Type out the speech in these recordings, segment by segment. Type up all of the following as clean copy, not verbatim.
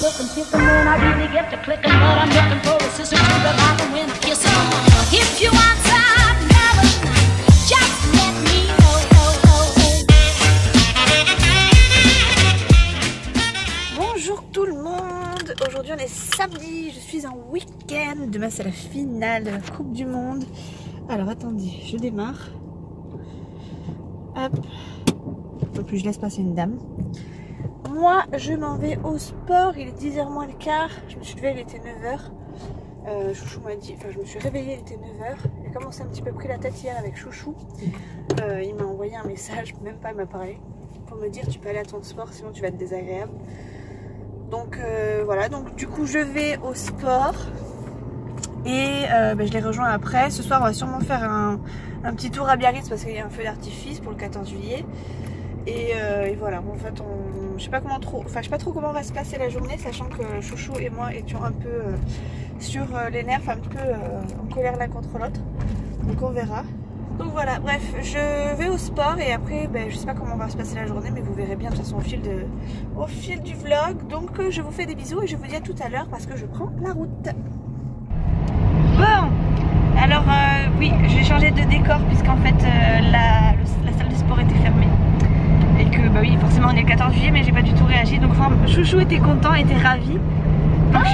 looking, picking when I really get to clicking, but I'm looking for a sister to revive her when I kiss her. If you want some love, just let me know. Bonjour tout le monde. Aujourd'hui on est samedi, je suis en week-end. Demain c'est la finale de la Coupe du Monde. Alors attendez, je démarre. Hop. Donc je laisse passer une dame. Moi je m'en vais au sport, il est 10h moins le quart. Je me suis levée, il était 9h. Chouchou m'a dit, enfin je me suis réveillée, il était 9h. J'ai commencé un petit peu pris la tête hier avec Chouchou. Il m'a envoyé un message, même pas il m'a parlé, pour me dire tu peux aller à ton sport sinon tu vas être désagréable. Donc voilà, donc du coup je vais au sport. Et je les rejoins après. Ce soir on va sûrement faire un petit tour à Biarritz parce qu'il y a un feu d'artifice pour le 14 juillet. Et voilà, en fait je sais pas trop comment va se passer la journée, sachant que Chouchou et moi étions un peu sur les nerfs, un peu en colère l'un contre l'autre. Donc on verra. Donc voilà, bref, je vais au sport et après je sais pas comment va se passer la journée, mais vous verrez bien de toute façon au fil du vlog. Donc je vous fais des bisous et je vous dis à tout à l'heure parce que je prends la route. Bon, alors oui, j'ai changé de décor puisqu'en fait la salle de sport était fermée. Et que oui, forcément on est le 14 juillet, mais j'ai pas du tout réagi. Donc Chouchou était content, était ravi. Donc je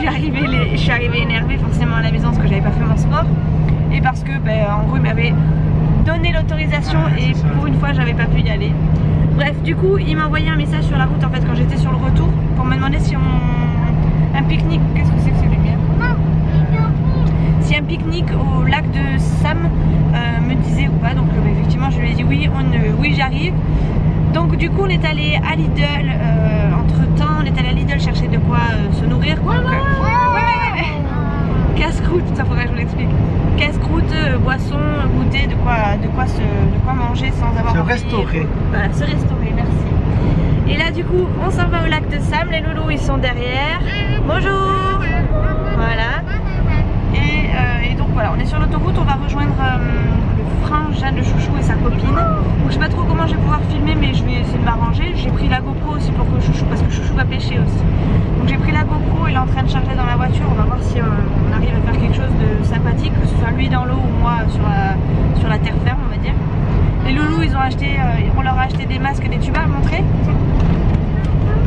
suis arrivée énervée forcément à la maison parce que j'avais pas fait mon sport. Et parce que en gros il m'avait donné l'autorisation et pour une fois j'avais pas pu y aller. Bref, du coup il m'a envoyé un message sur la route en fait quand j'étais sur le retour pour me demander si un pique-nique, qu'est-ce que c'est que ces lumières? Si un pique-nique au lac de Sam me disait ou pas. Donc effectivement je lui ai dit oui, oui j'arrive. Donc du coup on est allé à Lidl, entre temps on est allé à Lidl chercher de quoi se nourrir quoi. Casse-croûte, ça faudrait que je vous l'explique. Casse-croûte, boisson, goûter, de quoi manger sans avoir se envie. Restaurer. Voilà, se restaurer, merci. Et là du coup on s'en va au lac de Sam, les loulous ils sont derrière. Bonjour. Voilà. Et donc voilà, on est sur l'autoroute, on va rejoindre le frangin de Chouchou et sa copine. Donc je sais pas trop comment je vais pouvoir filmer, mais je vais essayer de m'arranger. J'ai pris la GoPro aussi pour que Chouchou, parce que Chouchou va pêcher aussi. Donc j'ai pris la GoPro, il est en train de charger dans la voiture. On va voir si on arrive à faire quelque chose de sympathique, que ce soit lui dans l'eau ou moi sur la terre ferme, on va dire. Les loulous, ils ont acheté, on leur a acheté des masques et des tubas à montrer.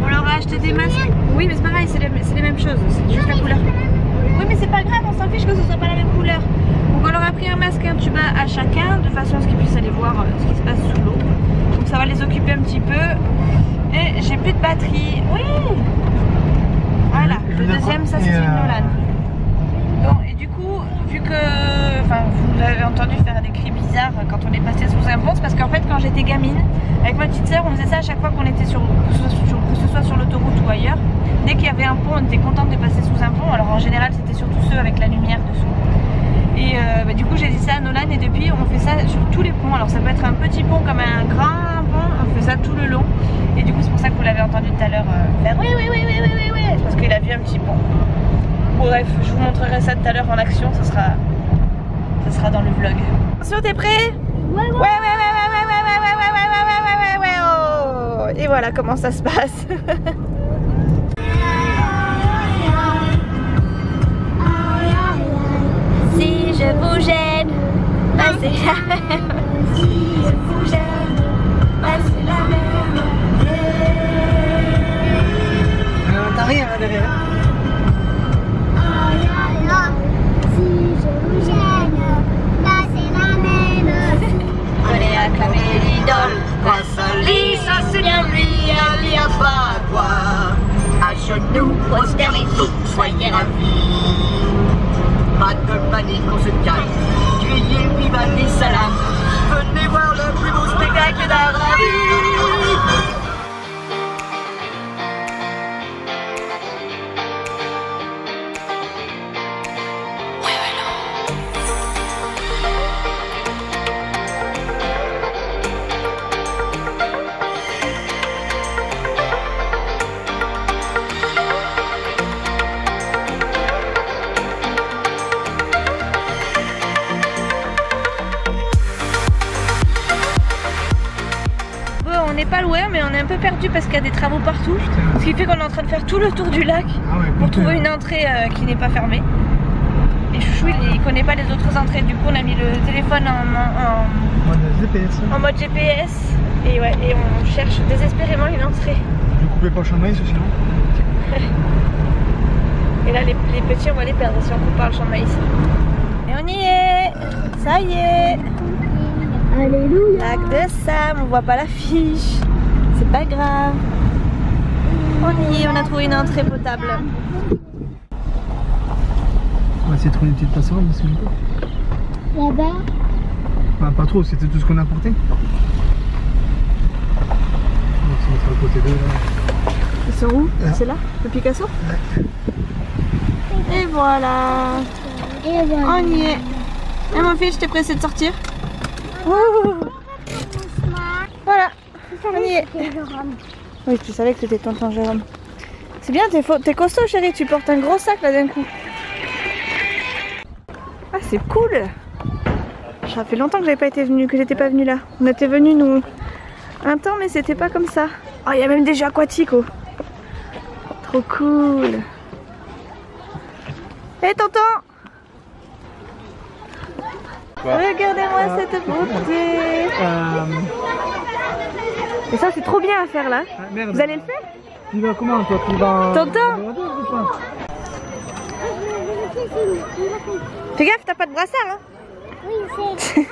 On leur a acheté des masques. Oui, mais c'est pareil, c'est les mêmes choses, c'est juste la couleur. Oui, mais c'est pas grave, on s'en fiche que ce soit pas la même couleur. Donc on leur a pris un masque et un tuba à chacun de façon à ce qu'ils puissent aller voir ce qui se passe sous l'eau. Donc ça va les occuper un petit peu. Et j'ai plus de batterie. Oui. Voilà, le deuxième, ça c'est une Nolan. Bon, et du coup, vu que vous avez entendu faire des cris bizarres quand on est passé sous un pont, c'est parce qu'en fait quand j'étais gamine, avec ma petite soeur, on faisait ça à chaque fois qu'on était que ce soit sur l'autoroute ou ailleurs. Dès qu'il y avait un pont, on était contente de passer sous un pont. Alors en général c'était surtout ceux avec la lumière dessous. Et du coup j'ai dit ça à Nolan et depuis on fait ça sur tous les ponts. Alors ça peut être un petit pont comme un grand pont, on fait ça tout le long. Et du coup c'est pour ça que vous l'avez entendu tout à l'heure faire oui, c'est parce qu'il a vu un petit pont. Bref, je vous montrerai ça tout à l'heure en action, ça sera dans le vlog. Attention, t'es prêt? Ouais. Oh. Et voilà comment ça se passe. Si je vous gêne, passez la même. Si je vous gêne, passez la même. T'as rien derrière. Acclamer l'idole, ça c'est bien lui, il n'y a pas à quoi. À genoux, prosternez-vous, soyez ravis. Pas de panique, on se calme. Criez viva les salam. Venez voir le plus beau spectacle d'Arabie. peu perdu parce qu'il y a des travaux partout. Ce qui fait qu'on est en train de faire tout le tour du lac pour trouver une entrée qui n'est pas fermée. Et Chouchou il connaît pas les autres entrées, du coup on a mis le téléphone en mode GPS. Et ouais, et on cherche désespérément une entrée. Ne coupez pas le champ de maïs sinon. Et là les petits on va les perdre si on coupe pas le champ de maïs. Et on y est. Ça y est. Alléluia. Lac de Sam, on voit pas l'affiche. C'est pas grave. On y est, on a trouvé une entrée potable. On va essayer de trouver une petite passerelle mais c'est bon. Là-bas. Bah, pas trop, c'était tout ce qu'on a apporté. On va se mettre à côté d'eux là. Ils sont où? C'est là? Le Picasso? Ouais. Et voilà. Et voilà. On y est. Et mon fils, je t'ai pressé de sortir. Voilà. On y est. Oui, tu savais que c'était tonton Jérôme. C'est bien, t'es costaud chérie, tu portes un gros sac là d'un coup. Ah, c'est cool. Ça fait longtemps que j'étais pas venue là. On était venus nous un temps mais c'était pas comme ça. Oh, il y a même des jeux aquatiques. Oh. Trop cool. Hé tonton. Regardez-moi cette beauté. Et ça c'est trop bien à faire là. Ah, merde. Vous allez le faire? Tu vas comment toi? Tu vas... Tonton. Fais gaffe, t'as pas de brassard hein. Oui, c'est.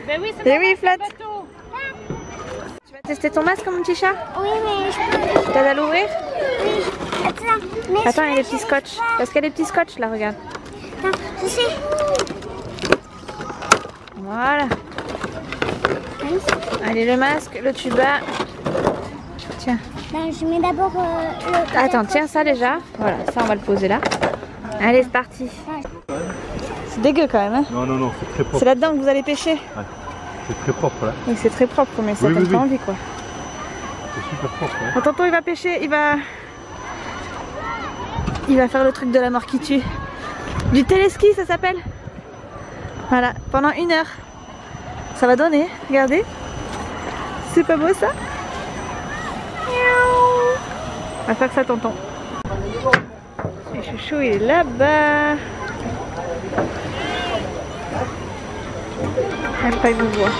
Ben oui, c'est oui, flotte. Tu vas tester ton masque mon petit chat? Oui, mais je peux. T'as à l'ouvrir? Oui. Attends, il y a des petits scotch. Parce qu'il y a des petits scotch là, regarde. Attends, je sais. Voilà. Allez, le masque, le tuba. Tiens. Non, je mets d'abord le. Attends, tiens ça déjà. Voilà, ça on va le poser là. Allez, c'est parti. C'est dégueu quand même. Hein. Non, non, non, c'est très propre. C'est là-dedans que vous allez pêcher. Ouais. C'est très propre là. Oui, c'est très propre, mais ça donne pas envie quoi. C'est super propre. Ouais. Oh, tonton, il va pêcher, il va faire le truc de la mort qui tue. Du téléski, ça s'appelle. Voilà, pendant 1 heure. Ça va donner, regardez. C'est pas beau ça? On va faire ça, tonton. Et Chouchou, il est là-bas. Même pas, il me voit.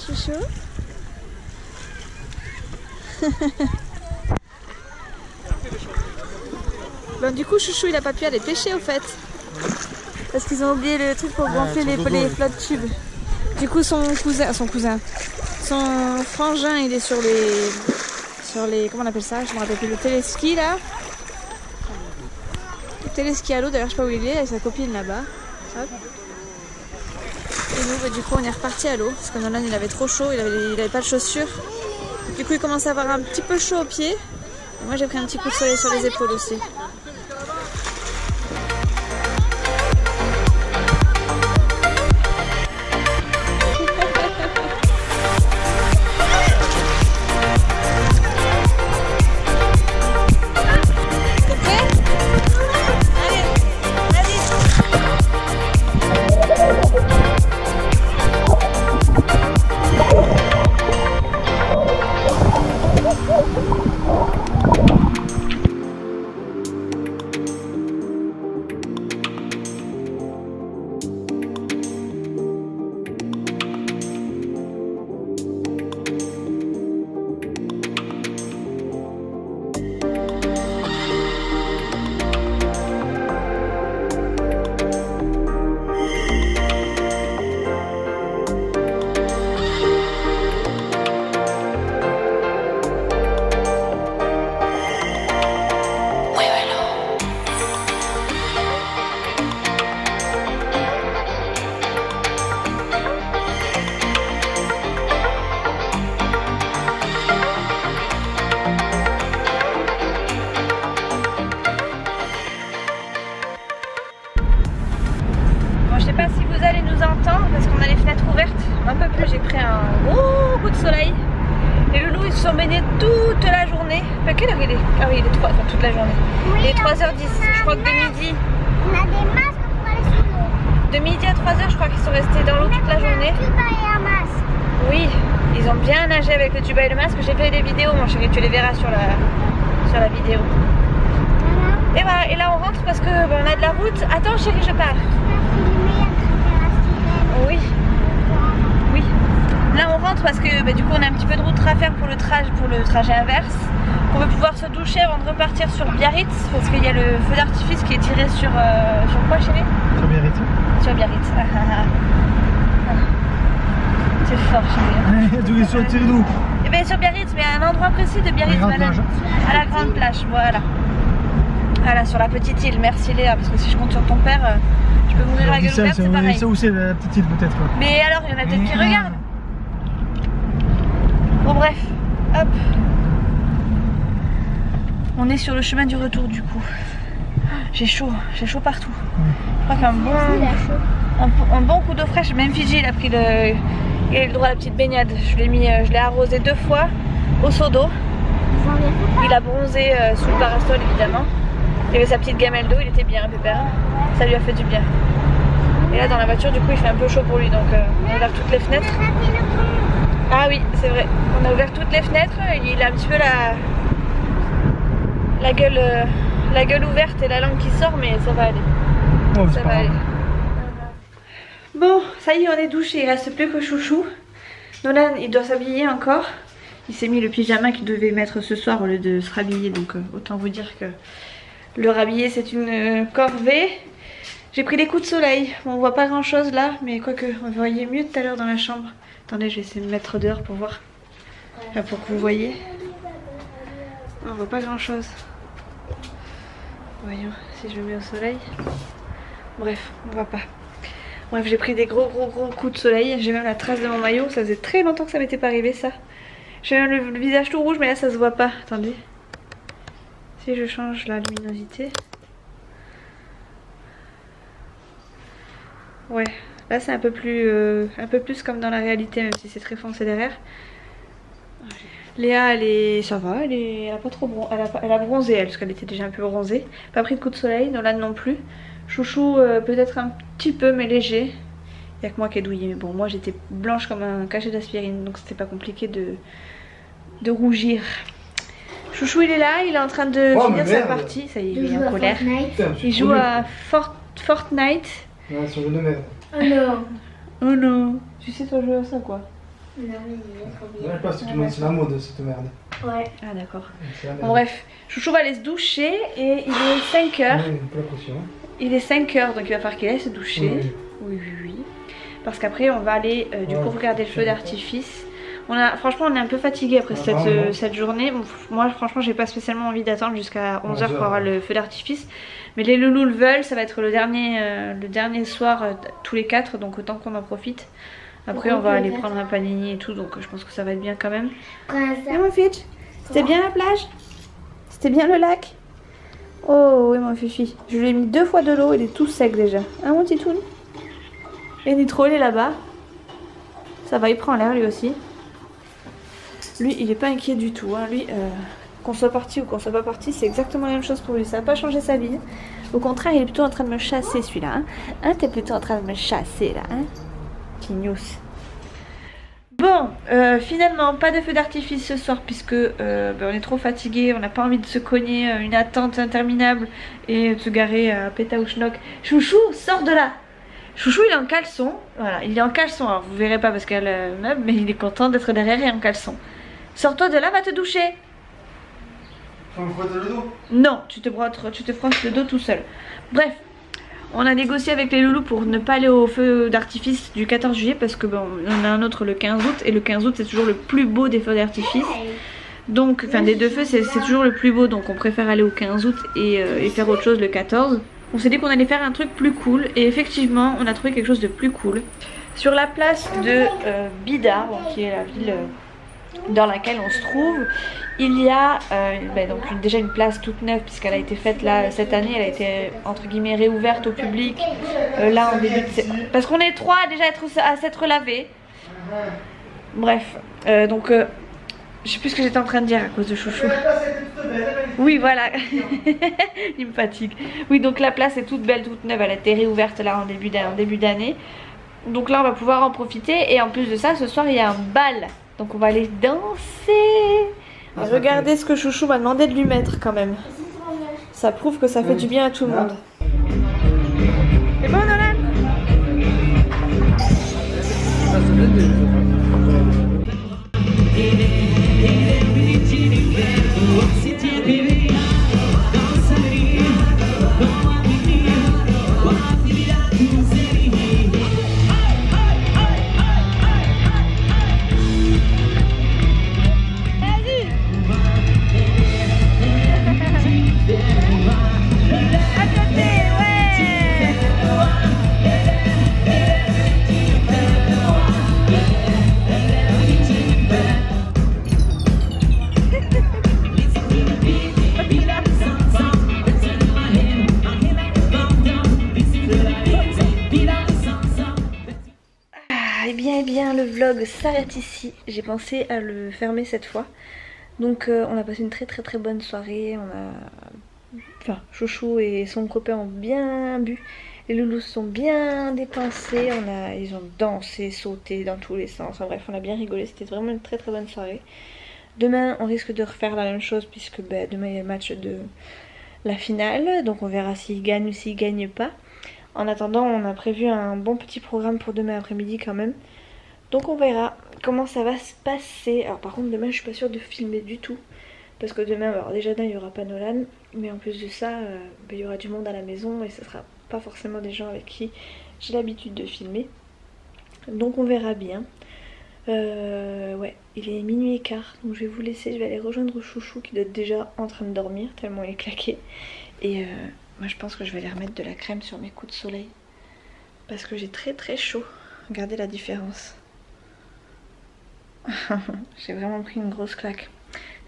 Chouchou. Bon, du coup, Chouchou il a pas pu aller pêcher au fait. Parce qu'ils ont oublié le truc pour gonfler les flottes tubes. Du coup, son frangin il est sur les. Comment on appelle ça? Je me rappelle plus. Le téléski là. Le téléski à l'eau, d'ailleurs, je sais pas où il est, avec sa copine là-bas. Hop. Et nous, bah, du coup, on est reparti à l'eau parce que Nolan il avait trop chaud, il avait pas de chaussures. Du coup, il commence à avoir un petit peu chaud aux pieds. Et moi, j'ai pris un petit coup de soleil sur les épaules aussi. illuminé toute la journée. Enfin, quelle heure il est? Ah oui, il est 3, enfin toute la journée. Il est 3h10, je crois que de midi. On a des masques pour aller sous l'eau. De midi à 3h, je crois qu'ils sont restés dans l'eau toute la journée. Tuba et un masque. Oui, ils ont bien nagé avec le tuba et le masque. J'ai fait des vidéos, mon chéri, tu les verras sur la vidéo. Voilà. Et voilà, et là on rentre parce que on a de la route. Attends chéri, je pars. Oui, oui. Là on rentre parce que du coup on a un petit peu de route à faire pour le trajet inverse. On va pouvoir se doucher avant de repartir sur Biarritz parce qu'il y a le feu d'artifice qui est tiré sur quoi chéri? Sur Biarritz. Sur Biarritz. C'est fort chéri. D'où est sur d'où? Et bien sur Biarritz, mais à un endroit précis de Biarritz. À la grande plage, voilà. Voilà, sur la petite île. Merci Léa, parce que si je compte sur ton père, je peux mourir la gueule ouverte, c'est pareil. Ça où c'est la petite île peut-être. Mais alors, il y en a peut-être qui regardent. Bon bref, hop. On est sur le chemin du retour du coup. J'ai chaud partout. Je crois qu'un bon coup d'eau fraîche, même Fiji il a pris il a eu le droit à la petite baignade. Je l'ai arrosé 2 fois au seau d'eau. Il a bronzé sous le parasol évidemment. Il avait sa petite gamelle d'eau, il était bien pépère. Ça lui a fait du bien. Et là dans la voiture du coup il fait un peu chaud pour lui, donc on a ouvert toutes les fenêtres. Ah oui c'est vrai, on a ouvert toutes les fenêtres, il a un petit peu la gueule ouverte et la langue qui sort, mais ça va aller. Oh, ça va aller. Bon, ça y est, on est douché, il reste plus que Chouchou. Nolan, il doit s'habiller encore. Il s'est mis le pyjama qu'il devait mettre ce soir au lieu de se rhabiller, donc autant vous dire que le rhabiller c'est une corvée. J'ai pris des coups de soleil, on voit pas grand chose là, mais quoique on voyait mieux tout à l'heure dans la chambre. Attendez, je vais essayer de me mettre dehors pour voir, enfin, pour que vous voyez. On voit pas grand chose. Voyons si je me mets au soleil. Bref, on voit pas. Bref, j'ai pris des gros coups de soleil. J'ai même la trace de mon maillot. Ça faisait très longtemps que ça m'était pas arrivé ça. J'ai même le visage tout rouge, mais là ça se voit pas. Attendez. Si je change la luminosité. Ouais, là c'est un peu plus comme dans la réalité, même si c'est très foncé derrière. Léa, ça va, elle a pas trop elle a bronzé elle, parce qu'elle était déjà un peu bronzée. Pas pris de coup de soleil, Nolan non plus. Chouchou peut-être un petit peu, mais léger. Il y a que moi qui ai douillé, mais bon, moi j'étais blanche comme un cachet d'aspirine, donc c'était pas compliqué de rougir. Chouchou il est là, il est en train de finir sa partie, ça y est, il est en colère. Il joue à Fortnite. Ouais, son jeu de merde. Oh non. Oh non. Tu sais toi jouer à ça quoi? Non, mais il est trop bien. Ouais, je pense que c'est la mode cette merde. Ouais. Ah d'accord. Bon bref, Chouchou va aller se doucher et il est 5 h. Ouais, pas la pression. Il est 5 h, donc il va falloir qu'il aille se doucher. Oui. Parce qu'après on va aller du coup regarder le feu d'artifice. Franchement on est un peu fatigué après cette journée. Bon, moi franchement j'ai pas spécialement envie d'attendre jusqu'à 11 h pour avoir le feu d'artifice. Mais les loulous le veulent, ça va être le dernier soir tous les 4, donc autant qu'on en profite. Après on va aller prendre un panini et tout, donc je pense que ça va être bien quand même. Et mon Fitch, c'était bien la plage? C'était bien le lac? Oh oui mon Fifi, je lui ai mis 2 fois de l'eau, il est tout sec déjà. Hein mon titoun? Et Nitro il est là-bas. Ça va, il prend l'air lui aussi. Lui il est pas inquiet du tout, hein. Lui qu'on soit parti ou qu'on soit pas parti, c'est exactement la même chose pour lui, ça n'a pas changé sa vie. Au contraire, il est plutôt en train de me chasser celui-là. Hein, t'es plutôt en train de me chasser là, hein? Tignos. Bon, finalement, pas de feu d'artifice ce soir puisque on est trop fatigué, on n'a pas envie de se cogner une attente interminable et de se garer à Pétaouchnok. Chouchou, sors de là! Chouchou, il est en caleçon, voilà, il est en caleçon, alors vous verrez pas parce qu'elle a le meuble, mais il est content d'être derrière et en caleçon. Sors-toi de là, va te doucher! Faut me frotter le dos? Non, tu te frosses le dos tout seul. Bref, on a négocié avec les loulous pour ne pas aller au feu d'artifice du 14 juillet parce que bon, on a un autre le 15 août et le 15 août c'est toujours le plus beau des feux d'artifice. Donc, enfin des 2 feux c'est toujours le plus beau, donc on préfère aller au 15 août et faire autre chose le 14. On s'est dit qu'on allait faire un truc plus cool et effectivement on a trouvé quelque chose de plus cool. Sur la place de Bidar, qui est la ville dans laquelle on se trouve, il y a donc déjà une place toute neuve puisqu'elle a été faite là cette année, elle a été entre guillemets réouverte au public là en début de... parce qu'on est 3 déjà à s'être lavés. Bref, donc Je sais plus ce que j'étais en train de dire à cause de Chouchou. Oui, voilà. Il me fatigue. Oui, donc la place est toute belle, toute neuve. Elle a été réouverte là en début d'année. Donc là, on va pouvoir en profiter. Et en plus de ça, ce soir, il y a un bal. Donc on va aller danser. Regardez ce que Chouchou m'a demandé de lui mettre quand même. Ça prouve que ça fait du bien à tout le monde. C'est bon, Nolan? Eh bien, le vlog s'arrête ici. J'ai pensé à le fermer cette fois. Donc on a passé une très bonne soirée. Enfin, Chouchou et son copain ont bien bu. Les loulous sont bien dépensés. Ils ont dansé, sauté dans tous les sens. Enfin bref, on a bien rigolé. C'était vraiment une très bonne soirée. Demain, on risque de refaire la même chose puisque demain il y a le match de la finale. Donc on verra s'il gagne ou s'il gagne pas. En attendant, on a prévu un bon petit programme pour demain après-midi quand même. Donc on verra comment ça va se passer. Alors par contre demain je suis pas sûre de filmer du tout. Parce que demain, alors déjà il n'y aura pas Nolan. Mais en plus de ça, il y aura du monde à la maison. Et ce sera pas forcément des gens avec qui j'ai l'habitude de filmer. Donc on verra bien. Ouais, il est minuit et quart. Donc je vais vous laisser, je vais aller rejoindre Chouchou qui doit être déjà en train de dormir tellement il est claqué. Et moi je pense que je vais aller remettre de la crème sur mes coups de soleil. Parce que j'ai très chaud. Regardez la différence. J'ai vraiment pris une grosse claque.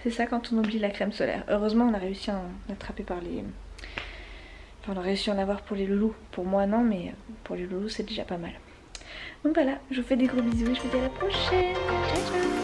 C'est ça quand on oublie la crème solaire. Heureusement on a réussi à en attraper par les... Enfin on a réussi à en avoir pour les loulous. Pour moi non, mais pour les loulous c'est déjà pas mal. Donc voilà, je vous fais des gros bisous et je vous dis à la prochaine. Ciao ciao.